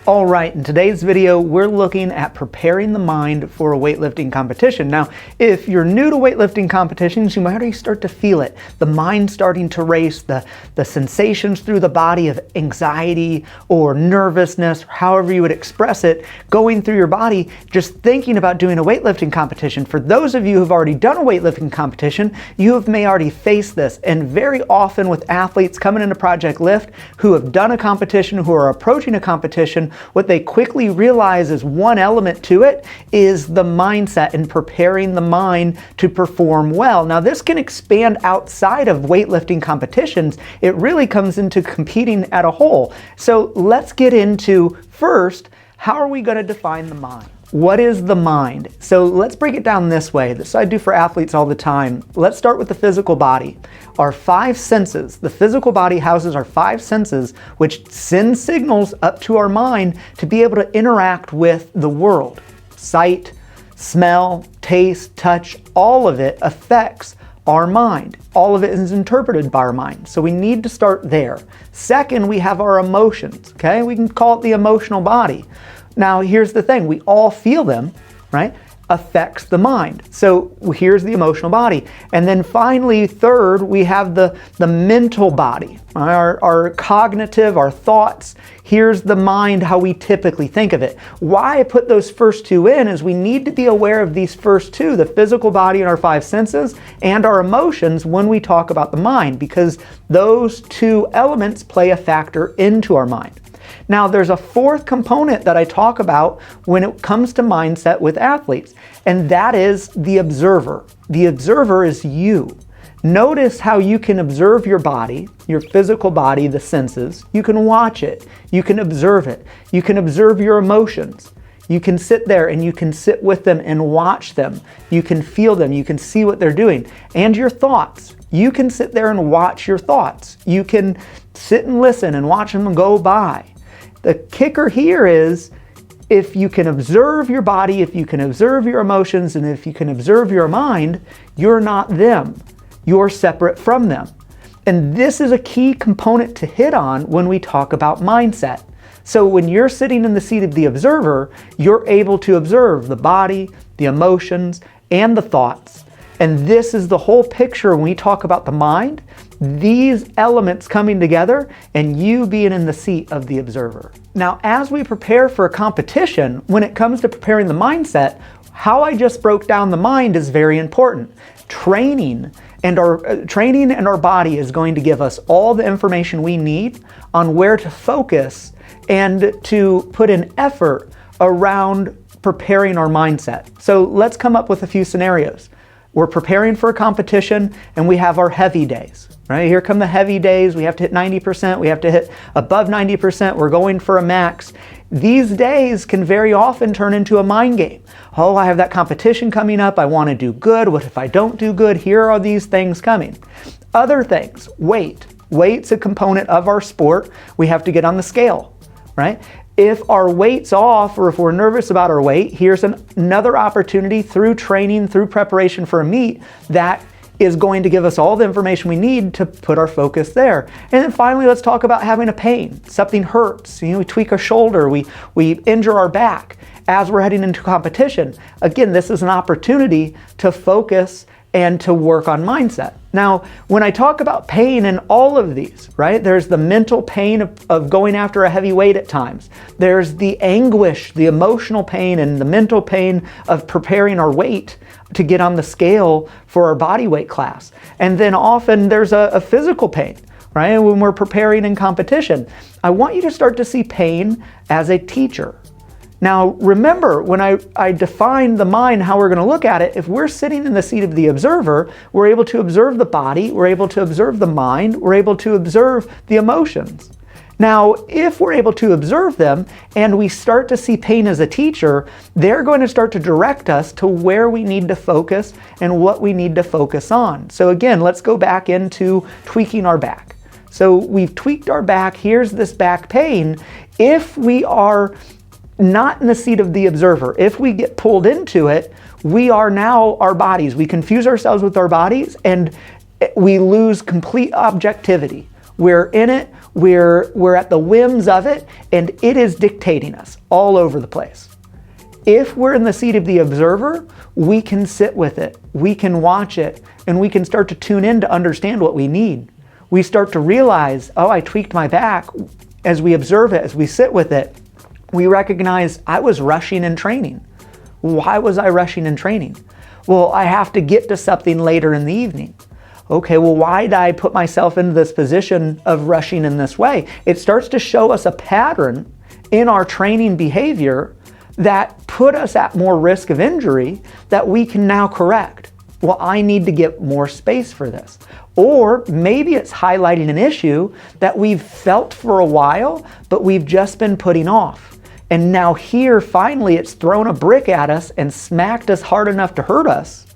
All right, in today's video, we're looking at preparing the mind for a weightlifting competition. Now, if you're new to weightlifting competitions, you might already start to feel it. The mind starting to race, the sensations through the body of anxiety or nervousness, however you would express it, going through your body, just thinking about doing a weightlifting competition. For those of you who've already done a weightlifting competition, may already face this. And very often with athletes coming into Project Lift who have done a competition, who are approaching a competition, what they quickly realize is one element to it is the mindset and preparing the mind to perform well. Now, this can expand outside of weightlifting competitions. It really comes into competing at a whole. So let's get into first, how are we going to define the mind? What is the mind? So let's break it down this way. This I do for athletes all the time. Let's start with the physical body. Our five senses. The physical body houses our five senses, which send signals up to our mind to be able to interact with the world. Sight, smell, taste, touch, all of it affects our mind. All of it is interpreted by our mind. So we need to start there. Second, we have our emotions, okay? We can call it the emotional body. Now, here's the thing, we all feel them, right? Affects the mind. So here's the emotional body. And then finally, third, we have the mental body, our cognitive, our thoughts. Here's the mind, how we typically think of it. Why I put those first two in is we need to be aware of these first two, the physical body and our five senses, and our emotions when we talk about the mind, because those two elements play a factor into our mind. Now, there's a fourth component that I talk about when it comes to mindset with athletes, and that is the observer. The observer is you. Notice how you can observe your body, your physical body, the senses. You can watch it. You can observe it. You can observe your emotions. You can sit there and you can sit with them and watch them. You can feel them. You can see what they're doing. And your thoughts. You can sit there and watch your thoughts. You can sit and listen and watch them go by. The kicker here is if you can observe your body, if you can observe your emotions, and if you can observe your mind, you're not them. You're separate from them. And this is a key component to hit on when we talk about mindset. So when you're sitting in the seat of the observer, you're able to observe the body, the emotions, and the thoughts. And this is the whole picture when we talk about the mind, these elements coming together and you being in the seat of the observer. Now, as we prepare for a competition, when it comes to preparing the mindset, how I just broke down the mind is very important. Training and our body is going to give us all the information we need on where to focus and to put an effort around preparing our mindset. So let's come up with a few scenarios. We're preparing for a competition and we have our heavy days, right? Here come the heavy days. We have to hit 90%. We have to hit above 90%. We're going for a max. These days can very often turn into a mind game. Oh, I have that competition coming up. I want to do good. What if I don't do good? Here are these things coming. Other things, weight. Weight's a component of our sport. We have to get on the scale, right? If our weight's off or if we're nervous about our weight, here's another opportunity through training, through preparation for a meet that is going to give us all the information we need to put our focus there. And then finally, let's talk about having a pain. Something hurts, we tweak a shoulder, we injure our back as we're heading into competition. Again, this is an opportunity to focus and to work on mindset. Now, when I talk about pain in all of these, right, there's the mental pain of going after a heavy weight at times. There's the anguish, the emotional pain and the mental pain of preparing our weight to get on the scale for our body weight class. And then often there's a physical pain, right, when we're preparing in competition. I want you to start to see pain as a teacher. Now, remember, when I define the mind, how we're going to look at it, if we're sitting in the seat of the observer, we're able to observe the body, we're able to observe the mind, we're able to observe the emotions. Now, if we're able to observe them and we start to see pain as a teacher, they're going to start to direct us to where we need to focus and what we need to focus on. So again, let's go back into tweaking our back. So we've tweaked our back, here's this back pain. If we are not in the seat of the observer, if we get pulled into it, we are now our bodies. We confuse ourselves with our bodies and we lose complete objectivity. We're in it, we're at the whims of it, and it is dictating us all over the place. If we're in the seat of the observer, we can sit with it, we can watch it, and we can start to tune in to understand what we need. We start to realize, oh, I tweaked my back. As we observe it, as we sit with it, we recognize I was rushing in training. Why was I rushing in training? Well, I have to get to something later in the evening. Okay, well, why did I put myself into this position of rushing in this way? It starts to show us a pattern in our training behavior that put us at more risk of injury that we can now correct. Well, I need to get more space for this. Or maybe it's highlighting an issue that we've felt for a while, but we've just been putting off. And now here, finally, it's thrown a brick at us and smacked us hard enough to hurt us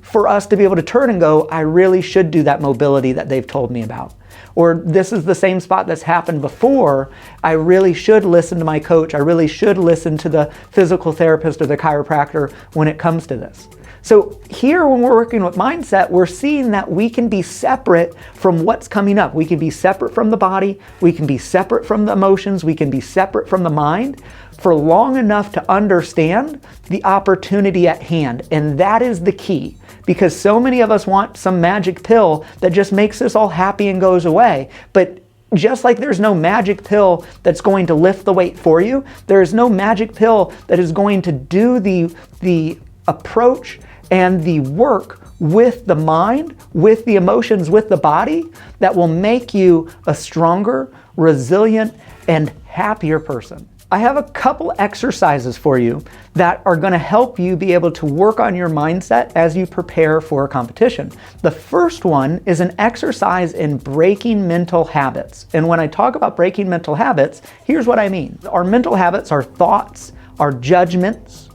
for us to be able to turn and go, I really should do that mobility that they've told me about. Or this is the same spot that's happened before. I really should listen to my coach. I really should listen to the physical therapist or the chiropractor when it comes to this. So here, when we're working with mindset, we're seeing that we can be separate from what's coming up. We can be separate from the body. We can be separate from the emotions. We can be separate from the mind for long enough to understand the opportunity at hand. And that is the key, because so many of us want some magic pill that just makes us all happy and goes away. But just like there's no magic pill that's going to lift the weight for you, there is no magic pill that is going to do the approach and the work with the mind, with the emotions, with the body that will make you a stronger, resilient, and happier person. I have a couple exercises for you that are going to help you be able to work on your mindset as you prepare for a competition. The first one is an exercise in breaking mental habits. And when I talk about breaking mental habits, here's what I mean. Our mental habits, our thoughts, our judgments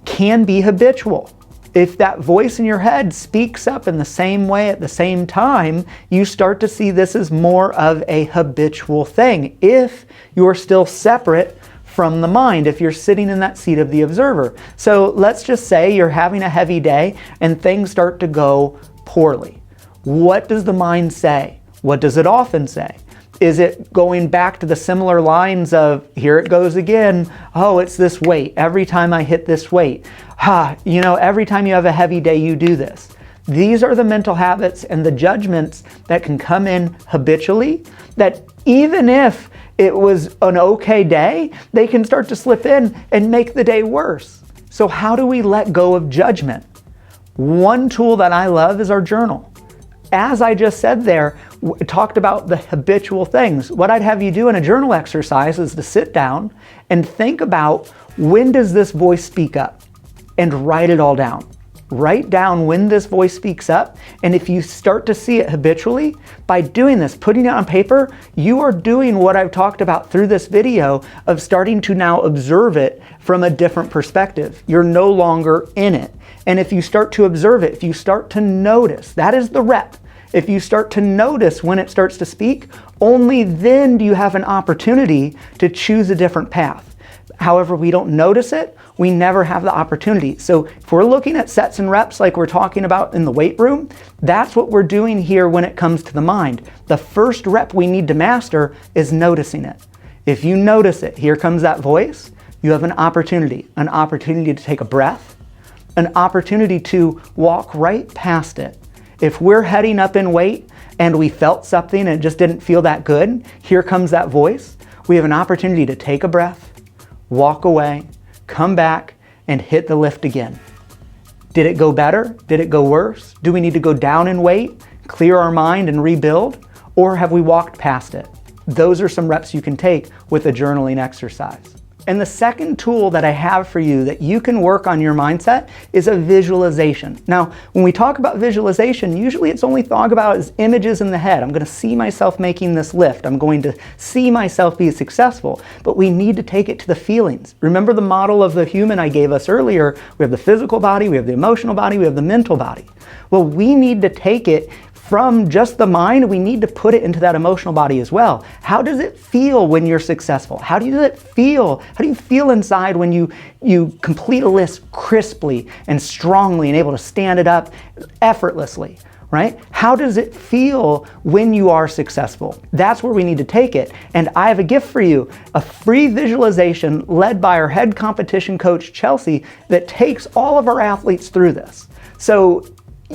can be habitual. If that voice in your head speaks up in the same way at the same time, you start to see this as more of a habitual thing. If you're still separate from the mind, if you're sitting in that seat of the observer. So let's just say you're having a heavy day and things start to go poorly. What does the mind say? What does it often say? Is it going back to the similar lines of, here it goes again, oh, it's this weight, every time I hit this weight, every time you have a heavy day, you do this. These are the mental habits and the judgments that can come in habitually, that even if it was an okay day, they can start to slip in and make the day worse. So how do we let go of judgment? One tool that I love is our journal. As I just said there, talked about the habitual things. What I'd have you do in a journal exercise is to sit down and think about, when does this voice speak up? And write it all down. Write down when this voice speaks up, and if you start to see it habitually, by doing this, putting it on paper, you are doing what I've talked about through this video of starting to now observe it from a different perspective. You're no longer in it. And if you start to observe it, if you start to notice, that is the rep. If you start to notice when it starts to speak, only then do you have an opportunity to choose a different path. However, we don't notice it, we never have the opportunity. So if we're looking at sets and reps like we're talking about in the weight room, that's what we're doing here when it comes to the mind. The first rep we need to master is noticing it. If you notice it, here comes that voice, you have an opportunity to take a breath, an opportunity to walk right past it. If we're heading up in weight and we felt something and it just didn't feel that good, here comes that voice. We have an opportunity to take a breath, walk away, come back, and hit the lift again. Did it go better? Did it go worse? Do we need to go down in weight, clear our mind, and rebuild? Or have we walked past it? Those are some reps you can take with a journaling exercise. And the second tool that I have for you that you can work on your mindset is a visualization. Now, when we talk about visualization, usually it's only thought about as images in the head. I'm going to see myself making this lift. I'm going to see myself be successful. But we need to take it to the feelings. Remember the model of the human I gave us earlier? We have the physical body, we have the emotional body, we have the mental body. Well, we need to take it from just the mind, we need to put it into that emotional body as well. How does it feel when you're successful? How do you feel inside when you complete a list crisply and strongly and able to stand it up effortlessly, right? How does it feel when you are successful? That's where we need to take it. And I have a gift for you, a free visualization led by our head competition coach, Chelsea, that takes all of our athletes through this. So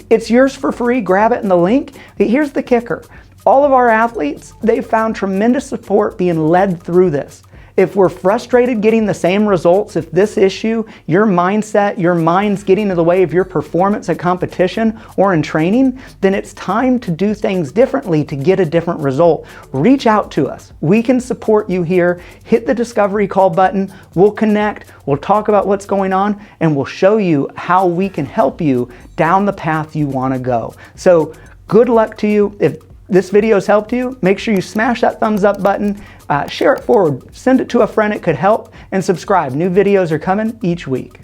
it's yours for free. Grab it in the link. Here's the kicker. All of our athletes, they've found tremendous support being led through this. If we're frustrated getting the same results, if this issue, your mindset, your mind's getting in the way of your performance at competition or in training, then it's time to do things differently to get a different result. Reach out to us. We can support you here. Hit the discovery call button. We'll connect. We'll talk about what's going on, and we'll show you how we can help you down the path you want to go. So good luck to you. If this video has helped you, make sure you smash that thumbs up button, share it forward, send it to a friend it could help, and subscribe. New videos are coming each week.